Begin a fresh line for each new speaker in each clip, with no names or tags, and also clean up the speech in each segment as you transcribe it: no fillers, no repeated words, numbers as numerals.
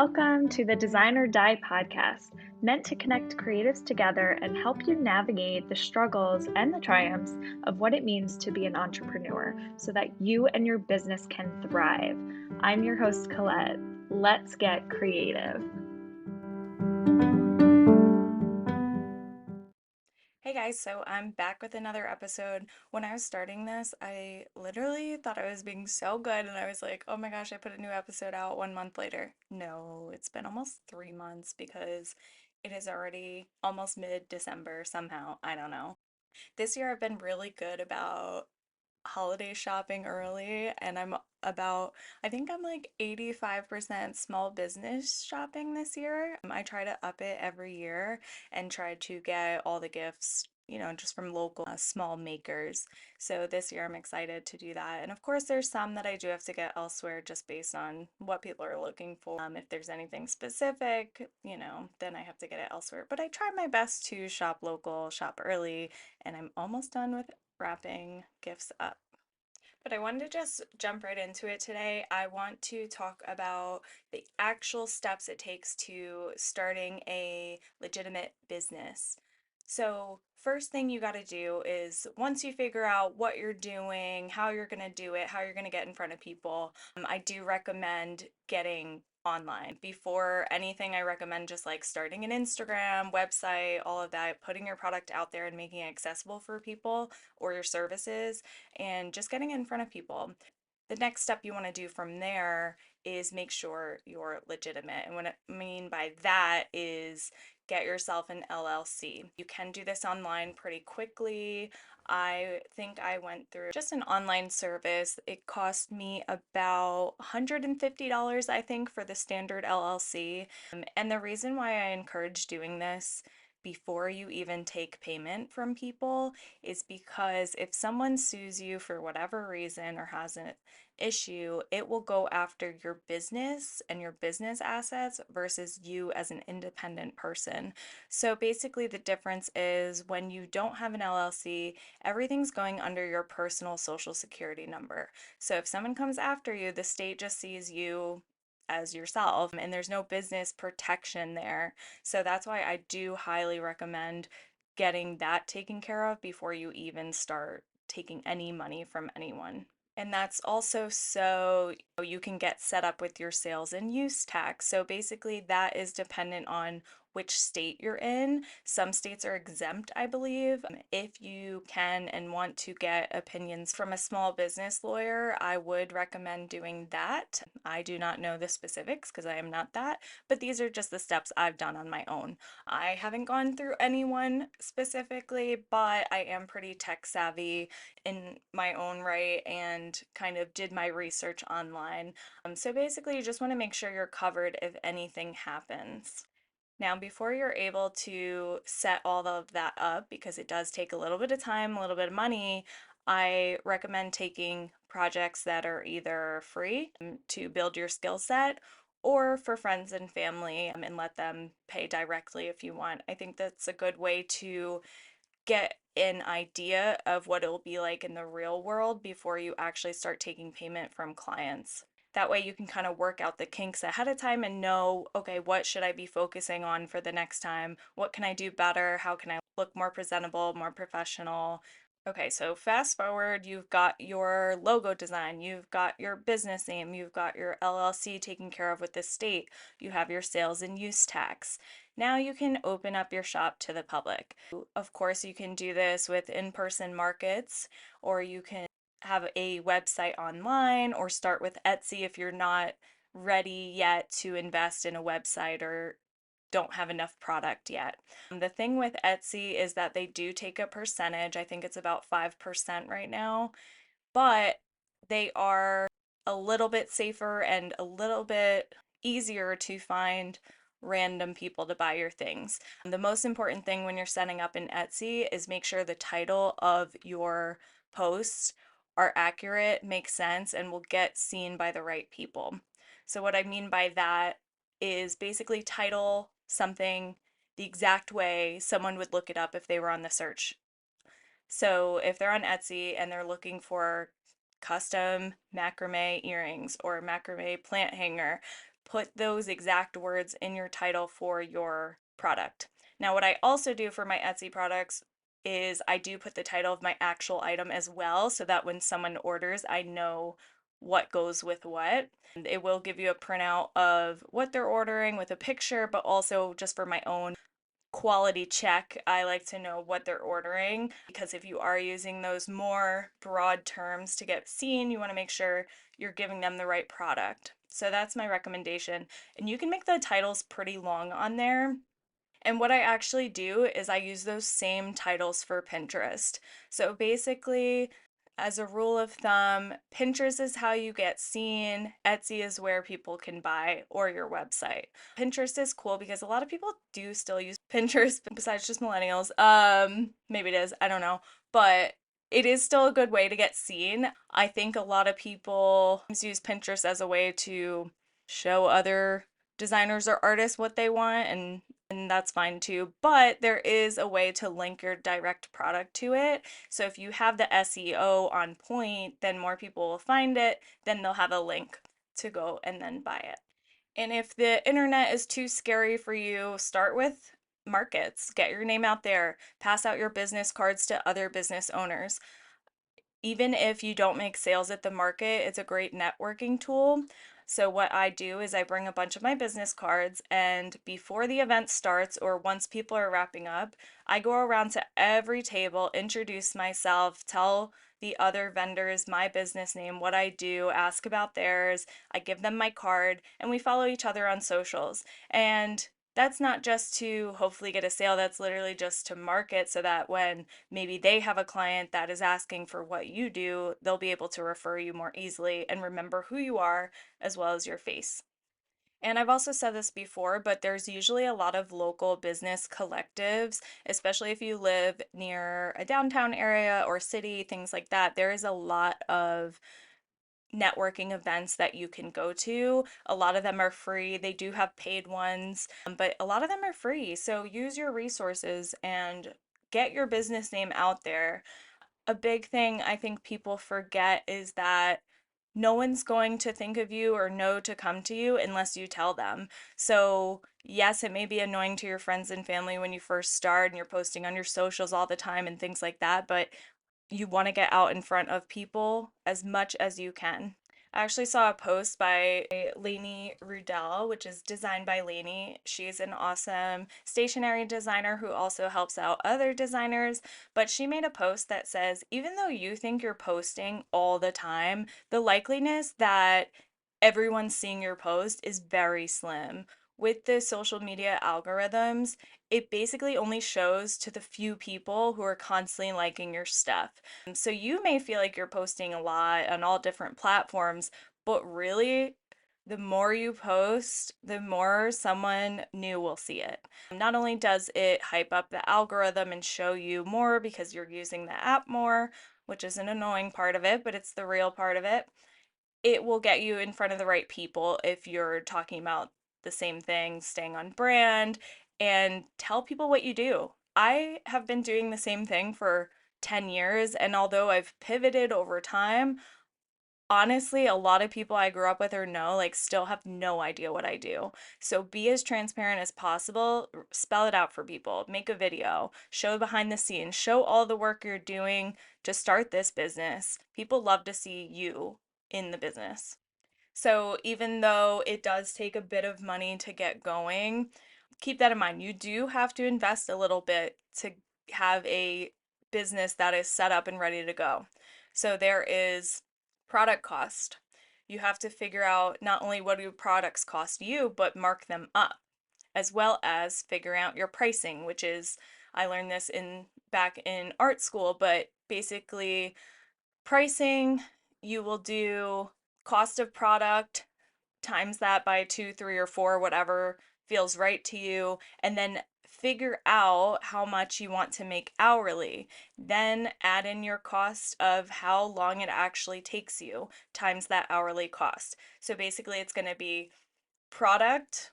Welcome to the Design or Die podcast, meant to connect creatives together and help you navigate the struggles and the triumphs of what it means to be an entrepreneur so that you and your business can thrive. I'm your host, Colette. Let's get creative.
Hey guys, so I'm back with another episode. When I was starting this, I literally thought I was being so good and I was like, oh my gosh, I put a new episode out 1 month later. No, it's been almost 3 months because it is already almost mid-December somehow. I don't know. This year I've been really good about holiday shopping early and I think I'm like 85% small business shopping this year. I try to up it every year and try to get all the gifts, just from local small makers. So this year I'm excited to do that. And of course, there's some that I do have to get elsewhere just based on what people are looking for. If there's anything specific, then I have to get it elsewhere. But I try my best to shop local, shop early, and I'm almost done with wrapping gifts up. But I wanted to just jump right into it today. I want to talk about the actual steps it takes to starting a legitimate business. So, first thing you got to do is once you figure out what you're doing, how you're going to do it, how you're going to get in front of people, I do recommend getting online. Before anything, I recommend just like starting an Instagram, website, all of that, putting your product out there and making it accessible for people or your services and just getting in front of people. The next step you want to do from there is make sure you're legitimate. And what I mean by that is get yourself an LLC. You can do this online pretty quickly. I think I went through just an online service. It cost me about $150, I think, for the standard LLC. And the reason why I encourage doing this before you even take payment from people is because if someone sues you for whatever reason or has an issue, it will go after your business and your business assets versus you as an independent person. So basically, the difference is when you don't have an LLC, everything's going under your personal social security number. So if someone comes after you, the state just sees you as yourself and there's no business protection there. So that's why I do highly recommend getting that taken care of before you even start taking any money from anyone. And that's also so you can get set up with your sales and use tax. So basically, that is dependent on which state you're in. Some states are exempt, I believe. If you can and want to get opinions from a small business lawyer, I would recommend doing that. I do not know the specifics because I am not that, but these are just the steps I've done on my own. I haven't gone through anyone specifically, but I am pretty tech savvy in my own right and kind of did my research online. So basically, you just want to make sure you're covered if anything happens. Now, before you're able to set all of that up, because it does take a little bit of time, a little bit of money, I recommend taking projects that are either free to build your skill set or for friends and family and let them pay directly if you want. I think that's a good way to get an idea of what it'll be like in the real world before you actually start taking payment from clients. That way you can kind of work out the kinks ahead of time and know, okay, what should I be focusing on for the next time? What can I do better? How can I look more presentable, more professional? Okay, so fast forward, you've got your logo design, you've got your business name, you've got your LLC taken care of with the state, you have your sales and use tax. Now you can open up your shop to the public. Of course, you can do this with in-person markets, or you can have a website online, or start with Etsy if you're not ready yet to invest in a website or don't have enough product yet. The thing with Etsy is that they do take a percentage. I think it's about 5% right now, but they are a little bit safer and a little bit easier to find random people to buy your things. The most important thing when you're setting up in Etsy is make sure the title of your posts are accurate, make sense, and will get seen by the right people. So what I mean by that is basically title something the exact way someone would look it up if they were on the search. So if they're on Etsy and they're looking for custom macrame earrings or macrame plant hanger, put those exact words in your title for your product. Now, what I also do for my Etsy products is I do put the title of my actual item as well, so that when someone orders, I know what goes with what. And it will give you a printout of what they're ordering with a picture, but also just for my own quality check, I like to know what they're ordering, because if you are using those more broad terms to get seen, you want to make sure you're giving them the right product. So that's my recommendation. And you can make the titles pretty long on there. And what I actually do is I use those same titles for Pinterest. So basically, as a rule of thumb, Pinterest is how you get seen, Etsy is where people can buy, or your website. Pinterest is cool because a lot of people do still use Pinterest besides just millennials. Maybe it is, I don't know. But it is still a good way to get seen. I think a lot of people use Pinterest as a way to show other designers or artists what they want, and that's fine too. But there is a way to link your direct product to it. So if you have the SEO on point, then more people will find it, then they'll have a link to go and then buy it. And if the internet is too scary for you, start with markets. Get your name out there, pass out your business cards to other business owners. Even if you don't make sales at the market, it's a great networking tool. So, what I do is I bring a bunch of my business cards, and before the event starts or once people are wrapping up, I go around to every table, introduce myself, tell the other vendors my business name, what I do, ask about theirs. I give them my card, and we follow each other on socials. And that's not just to hopefully get a sale, that's literally just to market so that when maybe they have a client that is asking for what you do, they'll be able to refer you more easily and remember who you are as well as your face. And I've also said this before, but there's usually a lot of local business collectives, especially if you live near a downtown area or city, things like that. There is a lot of networking events that you can go to. A lot of them are free. They do have paid ones, but a lot of them are free. So use your resources and get your business name out there. A big thing I think people forget is that no one's going to think of you or know to come to you unless you tell them. So, yes, it may be annoying to your friends and family when you first start and you're posting on your socials all the time and things like that, but you want to get out in front of people as much as you can. I actually saw a post by Lainey Rudell, which is designed by Lainey. She's an awesome stationery designer who also helps out other designers. But she made a post that says, even though you think you're posting all the time, the likeliness that everyone's seeing your post is very slim. With the social media algorithms, it basically only shows to the few people who are constantly liking your stuff. So you may feel like you're posting a lot on all different platforms, but really, the more you post, the more someone new will see it. Not only does it hype up the algorithm and show you more because you're using the app more, which is an annoying part of it, but it's the real part of it, it will get you in front of the right people if you're talking about the same thing, staying on brand, and tell people what you do. I have been doing the same thing for 10 years, and although I've pivoted over time, honestly, a lot of people I grew up with or know, like, still have no idea what I do. So be as transparent as possible, spell it out for people, make a video, show behind the scenes, show all the work you're doing to start this business. People love to see you in the business. So even though it does take a bit of money to get going, keep that in mind. You do have to invest a little bit to have a business that is set up and ready to go. So there is product cost. You have to figure out not only what do products cost you, but mark them up, as well as figuring out your pricing, which is, I learned this in back in art school, but basically pricing, you will do cost of product times that by two, three, or four, whatever feels right to you, and then figure out how much you want to make hourly. Then add in your cost of how long it actually takes you times that hourly cost. So basically, it's going to be product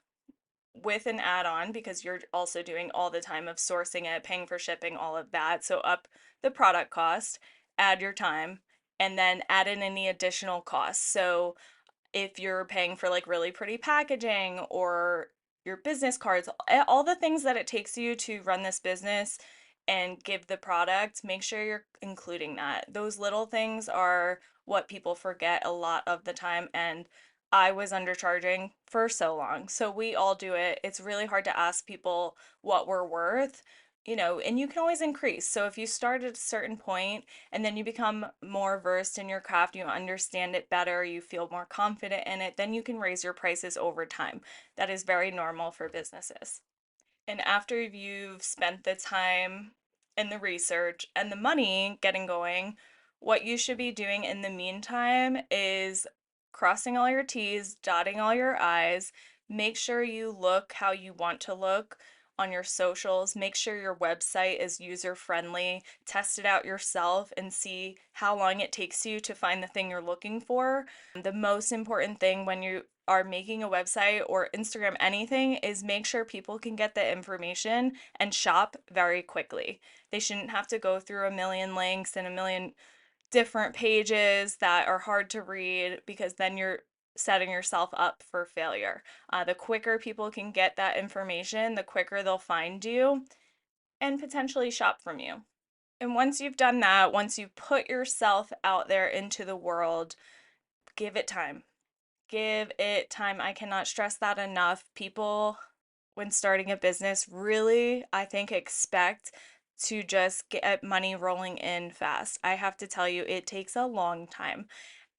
with an add-on because you're also doing all the time of sourcing it, paying for shipping, all of that. So up the product cost, add your time, and then add in any additional costs. So if you're paying for like really pretty packaging or your business cards, all the things that it takes you to run this business and give the product, make sure you're including that. Those little things are what people forget a lot of the time. And I was undercharging for so long. So we all do it. It's really hard to ask people what we're worth, and you can always increase. So if you start at a certain point and then you become more versed in your craft, you understand it better, you feel more confident in it, then you can raise your prices over time. That is very normal for businesses. And after you've spent the time and the research and the money getting going, what you should be doing in the meantime is crossing all your T's, dotting all your I's. Make sure you look how you want to look on your socials. Make sure your website is user friendly. Test it out yourself and see how long it takes you to find the thing you're looking for. The most important thing when you are making a website or Instagram anything is make sure people can get the information and shop very quickly. They shouldn't have to go through a million links and a million different pages that are hard to read, because then you're setting yourself up for failure. The quicker people can get that information, the quicker they'll find you and potentially shop from you. And once you've done that, once you put yourself out there into the world, give it time. Give it time. I cannot stress that enough. People, when starting a business, really, I think, expect to just get money rolling in fast. I have to tell you, it takes a long time.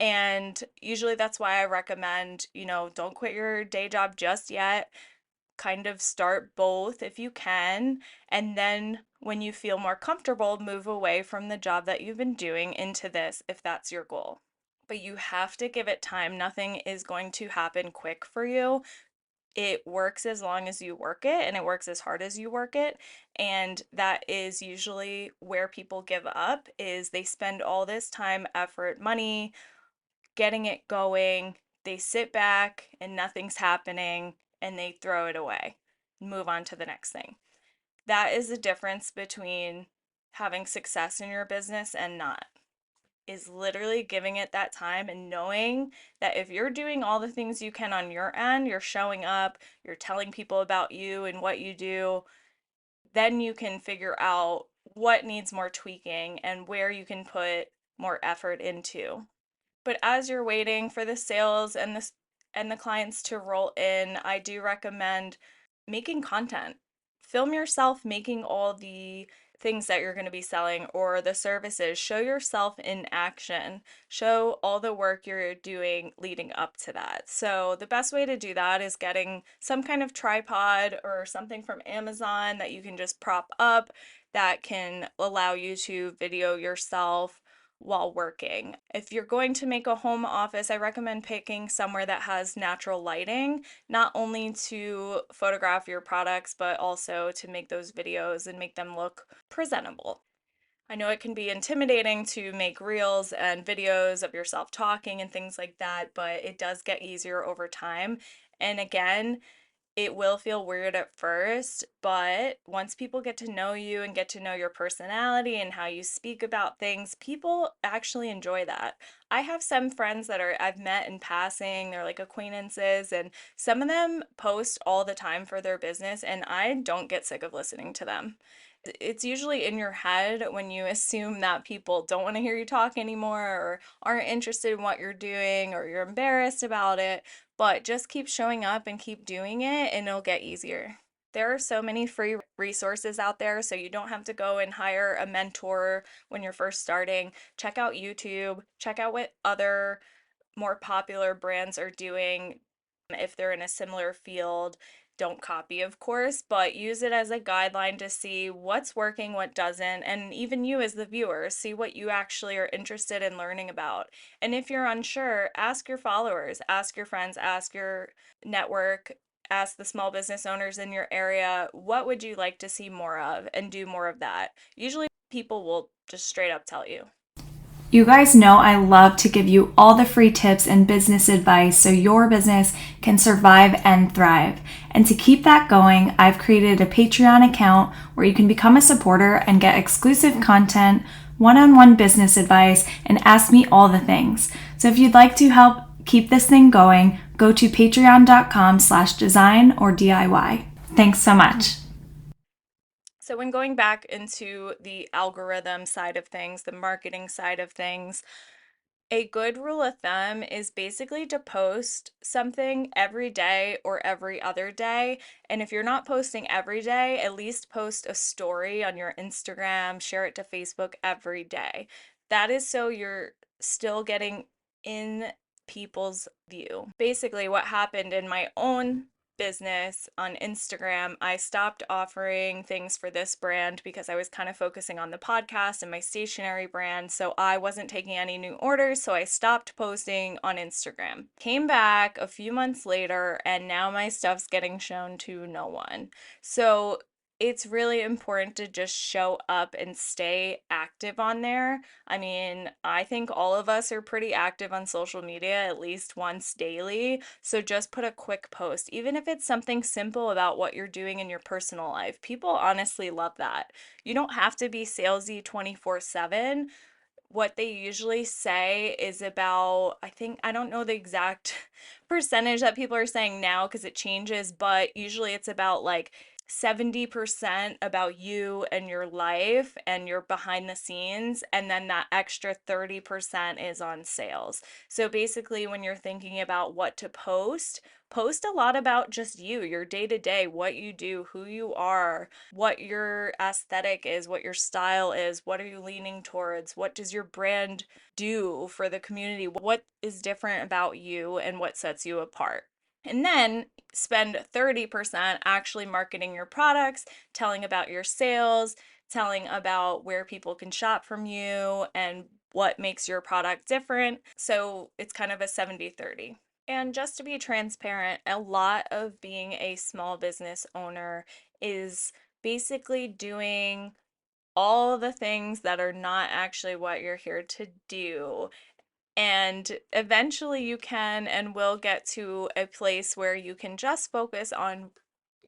And usually that's why I recommend, don't quit your day job just yet. Kind of start both if you can. And then when you feel more comfortable, move away from the job that you've been doing into this if that's your goal. But you have to give it time. Nothing is going to happen quick for you. It works as long as you work it, and it works as hard as you work it. And that is usually where people give up, is they spend all this time, effort, money getting it going. They sit back and nothing's happening and they throw it away and move on to the next thing. That is the difference between having success in your business and not, is literally giving it that time and knowing that if you're doing all the things you can on your end, you're showing up, you're telling people about you and what you do, then you can figure out what needs more tweaking and where you can put more effort into. But as you're waiting for the sales and the clients to roll in, I do recommend making content. Film yourself making all the things that you're going to be selling or the services. Show yourself in action. Show all the work you're doing leading up to that. So the best way to do that is getting some kind of tripod or something from Amazon that you can just prop up that can allow you to video yourself while working. If you're going to make a home office, I recommend picking somewhere that has natural lighting, not only to photograph your products, but also to make those videos and make them look presentable. I know it can be intimidating to make reels and videos of yourself talking and things like that, but it does get easier over time. And again, it will feel weird at first, but once people get to know you and get to know your personality and how you speak about things, people actually enjoy that. I have some friends that I've met in passing, they're like acquaintances, and some of them post all the time for their business, and I don't get sick of listening to them. It's usually in your head when you assume that people don't want to hear you talk anymore or aren't interested in what you're doing or you're embarrassed about it, but just keep showing up and keep doing it and it'll get easier. There are so many free resources out there, so you don't have to go and hire a mentor when you're first starting. Check out YouTube, check out what other more popular brands are doing if they're in a similar field. Don't copy, of course, but use it as a guideline to see what's working, what doesn't, and even you as the viewer, see what you actually are interested in learning about. And if you're unsure, ask your followers, ask your friends, ask your network, ask the small business owners in your area, what would you like to see more of, and do more of that. Usually people will just straight up tell you.
You guys know I love to give you all the free tips and business advice so your business can survive and thrive. And to keep that going, I've created a Patreon account where you can become a supporter and get exclusive content, one-on-one business advice, and ask me all the things. So if you'd like to help Keep this thing going. Go to patreon.com/design or DIY. Thanks so much.
So when going back into the algorithm side of things, the marketing side of things, a good rule of thumb is basically to post something every day or every other day. And if you're not posting every day, at least post a story on your Instagram, share it to Facebook every day. That is so you're still getting in people's view. Basically, what happened in my own business on Instagram, I stopped offering things for this brand because I was kind of focusing on the podcast and my stationery brand. So I wasn't taking any new orders. So I stopped posting on Instagram. Came back a few months later, and now my stuff's getting shown to no one. So it's really important to just show up and stay active on there. I mean, I think all of us are pretty active on social media at least once daily. So just put a quick post, even if it's something simple about what you're doing in your personal life. People honestly love that. You don't have to be salesy 24/7. What they usually say is about, I don't know the exact percentage that people are saying now because it changes, but usually it's about like 70% about you and your life and your behind the scenes, and then that extra 30% is on sales. So basically, when you're thinking about what to post a lot about just you, your day to day, what you do, who you are, what your aesthetic is, what your style is, what are you leaning towards, what does your brand do for the community, what is different about you, and what sets you apart. And then spend 30% actually marketing your products, telling about your sales, telling about where people can shop from you and what makes your product different. So it's kind of a 70/30. And just to be transparent, a lot of being a small business owner is basically doing all the things that are not actually what you're here to do. And eventually you can and will get to a place where you can just focus on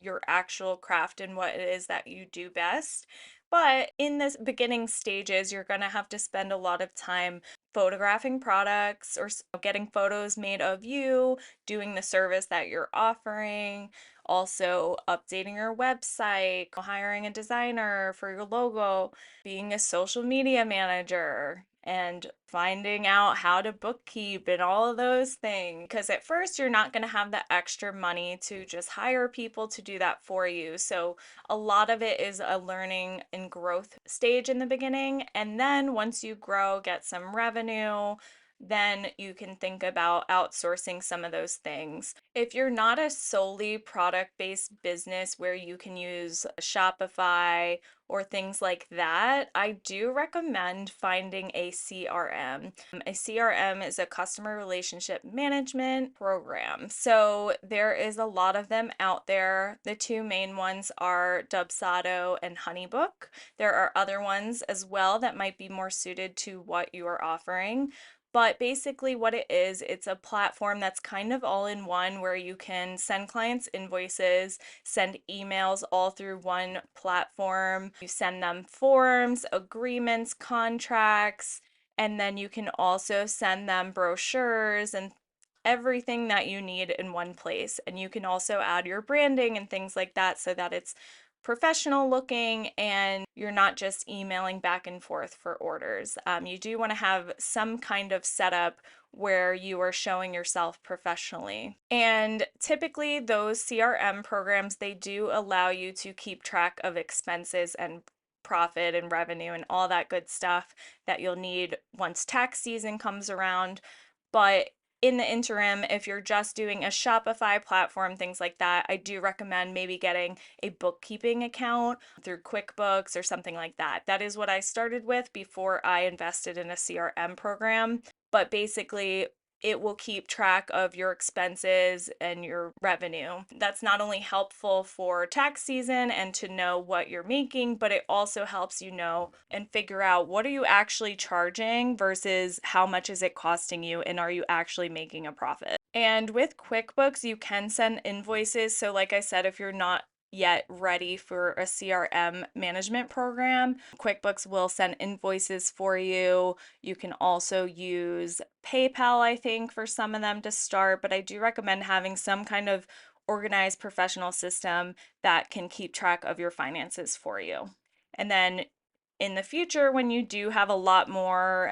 your actual craft and what it is that you do best. But in this beginning stages, you're going to have to spend a lot of time photographing products or getting photos made of you, doing the service that you're offering, also updating your website, hiring a designer for your logo, being a social media manager, and finding out how to bookkeep and all of those things. Because at first, you're not going to have the extra money to just hire people to do that for you. So a lot of it is a learning and growth stage in the beginning. And then once you grow, get some revenue, then you can think about outsourcing some of those things. If you're not a solely product-based business where you can use Shopify or things like that, I do recommend finding a CRM. A CRM is a customer relationship management program. So there is a lot of them out there. The two main ones are Dubsado and Honeybook. There are other ones as well that might be more suited to what you are offering. But basically, what it is, it's a platform that's kind of all in one where you can send clients invoices, send emails all through one platform. You send them forms, agreements, contracts, and then you can also send them brochures and everything that you need in one place. And you can also add your branding and things like that so that it's professional looking and you're not just emailing back and forth for orders. You do want to have some kind of setup where you are showing yourself professionally. And typically those CRM programs, they do allow you to keep track of expenses and profit and revenue and all that good stuff that you'll need once tax season comes around. But in the interim, if you're just doing a Shopify platform, things like that, I do recommend maybe getting a bookkeeping account through QuickBooks or something like that. That is what I started with before I invested in a CRM program. But basically, it will keep track of your expenses and your revenue. That's not only helpful for tax season and to know what you're making, but it also helps you know and figure out what are you actually charging versus how much is it costing you and are you actually making a profit. And with QuickBooks, you can send invoices. So like I said, if you're not yet ready for a CRM management program. QuickBooks will send invoices for you. You can also use PayPal, I think, for some of them to start, but I do recommend having some kind of organized professional system that can keep track of your finances for you. And then in the future, when you do have a lot more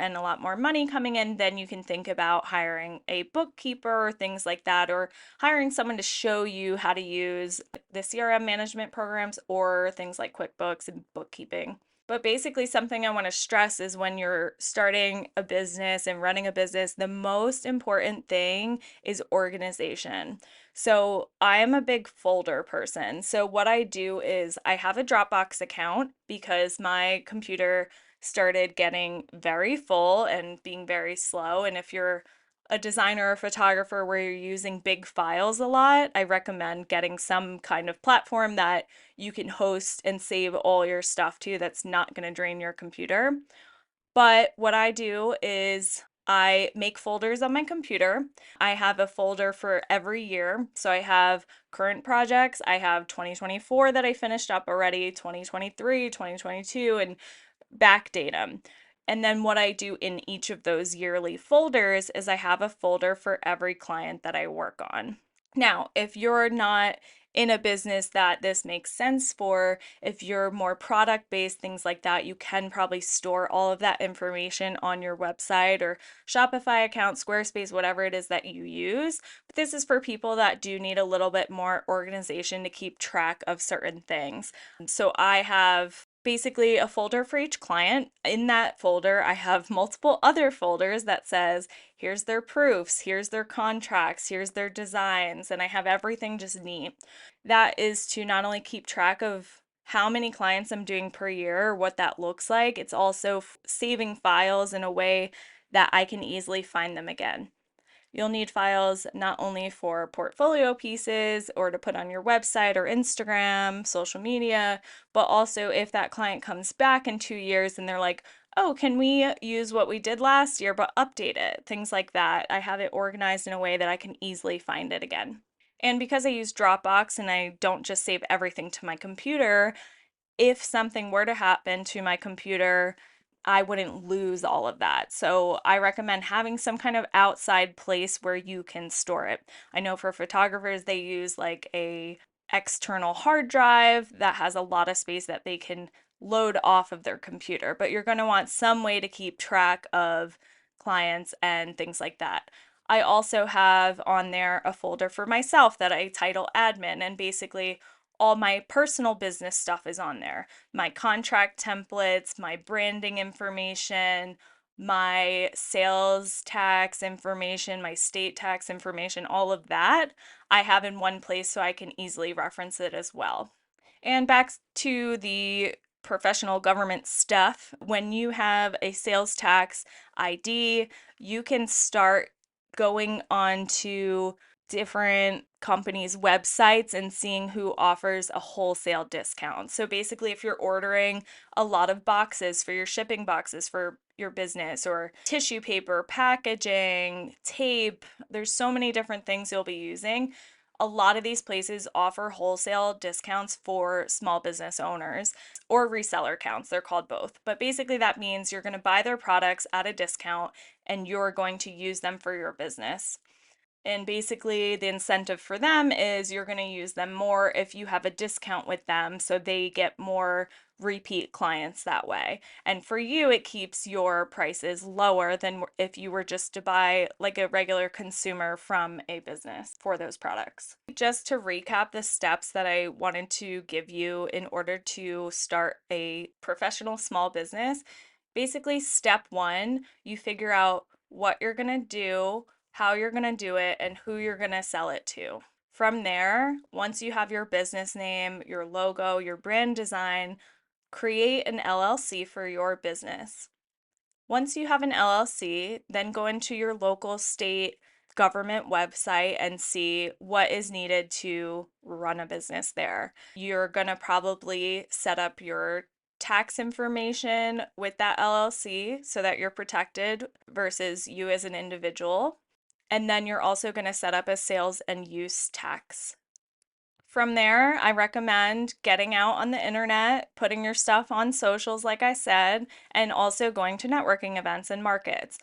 money coming in, then you can think about hiring a bookkeeper or things like that, or hiring someone to show you how to use the CRM management programs or things like QuickBooks and bookkeeping. But basically, something I want to stress is when you're starting a business and running a business, the most important thing is organization. So I am a big folder person. So what I do is I have a Dropbox account because my computer started getting very full and being very slow. And if you're a designer or photographer where you're using big files a lot, I recommend getting some kind of platform that you can host and save all your stuff to that's not going to drain your computer. But what I do is I make folders on my computer. I have a folder for every year. So I have current projects. I have 2024 that I finished up already, 2023, 2022, and backdate them. And then what I do in each of those yearly folders is I have a folder for every client that I work on. Now, if you're not in a business that this makes sense for, if you're more product based, things like that, you can probably store all of that information on your website or Shopify account, Squarespace, whatever it is that you use. But this is for people that do need a little bit more organization to keep track of certain things. So I have basically a folder for each client. In that folder, I have multiple other folders that says, here's their proofs, here's their contracts, here's their designs, and I have everything just neat. That is to not only keep track of how many clients I'm doing per year or what that looks like, it's also saving files in a way that I can easily find them again. You'll need files not only for portfolio pieces or to put on your website or Instagram, social media, but also if that client comes back in 2 years and they're like, oh, can we use what we did last year but update it? Things like that. I have it organized in a way that I can easily find it again. And because I use Dropbox and I don't just save everything to my computer, if something were to happen to my computer, I wouldn't lose all of that. So I recommend having some kind of outside place where you can store it. I know for photographers, they use like a external hard drive that has a lot of space that they can load off of their computer, but you're going to want some way to keep track of clients and things like that. I also have on there a folder for myself that I title admin, and basically all my personal business stuff is on there. My contract templates, my branding information, my sales tax information, my state tax information, all of that I have in one place so I can easily reference it as well. And back to the professional government stuff, when you have a sales tax ID, you can start going on to different companies' websites and seeing who offers a wholesale discount. So basically, if you're ordering a lot of boxes for your shipping boxes for your business, or tissue paper, packaging, tape, there's so many different things you'll be using. A lot of these places offer wholesale discounts for small business owners or reseller accounts. They're called both. But basically, that means you're going to buy their products at a discount and you're going to use them for your business. And basically, the incentive for them is you're going to use them more if you have a discount with them, so they get more repeat clients that way. And for you, it keeps your prices lower than if you were just to buy like a regular consumer from a business for those products. Just to recap the steps that I wanted to give you in order to start a professional small business. Basically, step one, you figure out what you're going to do, how you're going to do it, and who you're going to sell it to. From there, once you have your business name, your logo, your brand design, create an LLC for your business. Once you have an LLC, then go into your local state government website and see what is needed to run a business there. You're going to probably set up your tax information with that LLC so that you're protected versus you as an individual. And then you're also going to set up a sales and use tax From there, I recommend getting out on the internet, putting your stuff on socials, like I said, and also going to networking events and markets.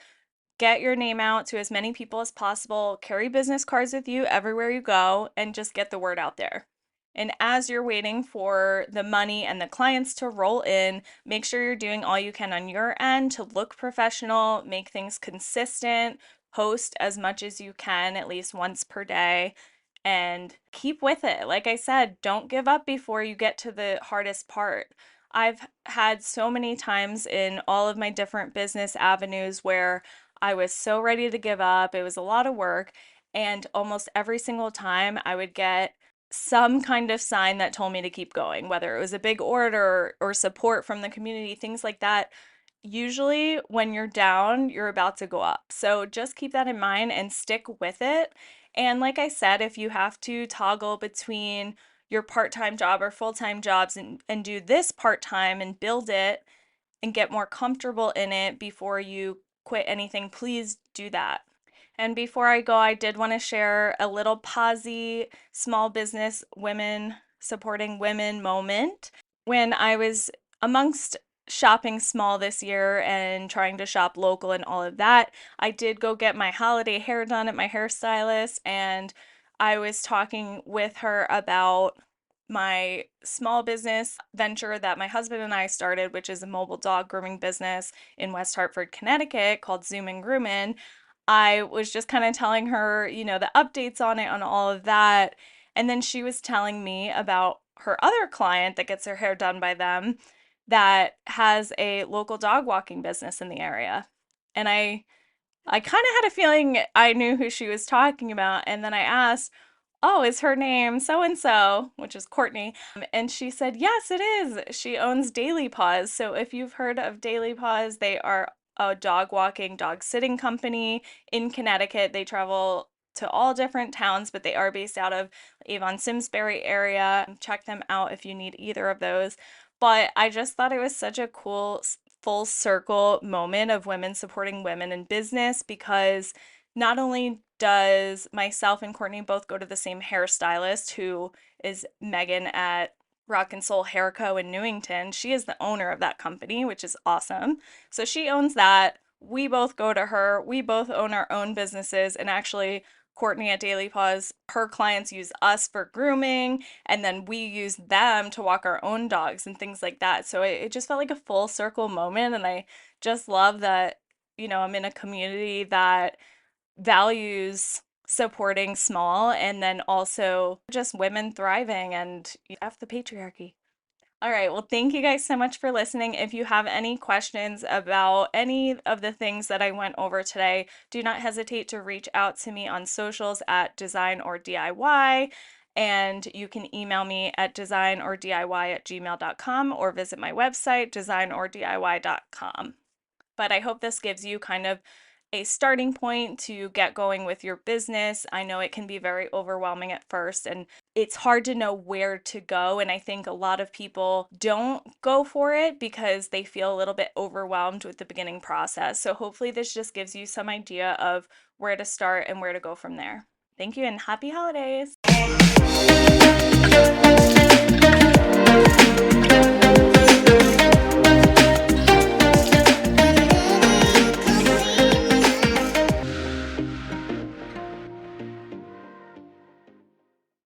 Get your name out to as many people as possible, carry business cards with you everywhere you go, and just get the word out there. And as you're waiting for the money and the clients to roll in, make sure you're doing all you can on your end to look professional, make things consistent, post as much as you can, at least once per day, and keep with it. Like I said, don't give up before you get to the hardest part. I've had so many times in all of my different business avenues where I was so ready to give up. It was a lot of work. And almost every single time I would get some kind of sign that told me to keep going, whether it was a big order or support from the community, things like that. Usually, when you're down, you're about to go up. So just keep that in mind and stick with it. And like I said, if you have to toggle between your part-time job or full-time jobs and do this part-time and build it and get more comfortable in it before you quit anything, please do that. And before I go, I did want to share a little posy small business women supporting women moment. When I was amongst shopping small this year and trying to shop local and all of that, I did go get my holiday hair done at my hairstylist, and I was talking with her about my small business venture that my husband and I started, which is a mobile dog grooming business in West Hartford, Connecticut called Zoom and Groomin'. I was just kind of telling her, the updates on it, on all of that. And then she was telling me about her other client that gets her hair done by them that has a local dog walking business in the area. And I kind of had a feeling I knew who she was talking about. And then I asked, "Oh, is her name so and so?" which is Courtney. And she said, "Yes, it is. She owns Daily Paws." So if you've heard of Daily Paws, they are a dog walking, dog sitting company in Connecticut. They travel to all different towns, but they are based out of Avon, Simsbury area. Check them out if you need either of those. But I just thought it was such a cool full circle moment of women supporting women in business, because not only does myself and Courtney both go to the same hairstylist, who is Megan at Rock and Soul Hair Co. in Newington. She is the owner of that company, which is awesome. So she owns that. We both go to her. We both own our own businesses. And actually, Courtney at Daily Paws, her clients use us for grooming, and then we use them to walk our own dogs and things like that. So it just felt like a full circle moment. And I just love that, I'm in a community that values supporting small, and then also just women thriving and F the patriarchy. All right, well, thank you guys so much for listening. If you have any questions about any of the things that I went over today, do not hesitate to reach out to me on socials at Design or DIY. And you can email me at designordIY@gmail.com or visit my website, designordIY.com. But I hope this gives you kind of a starting point to get going with your business. I know it can be very overwhelming at first, and it's hard to know where to go. And I think a lot of people don't go for it because they feel a little bit overwhelmed with the beginning process. So hopefully this just gives you some idea of where to start and where to go from there. Thank you and happy holidays.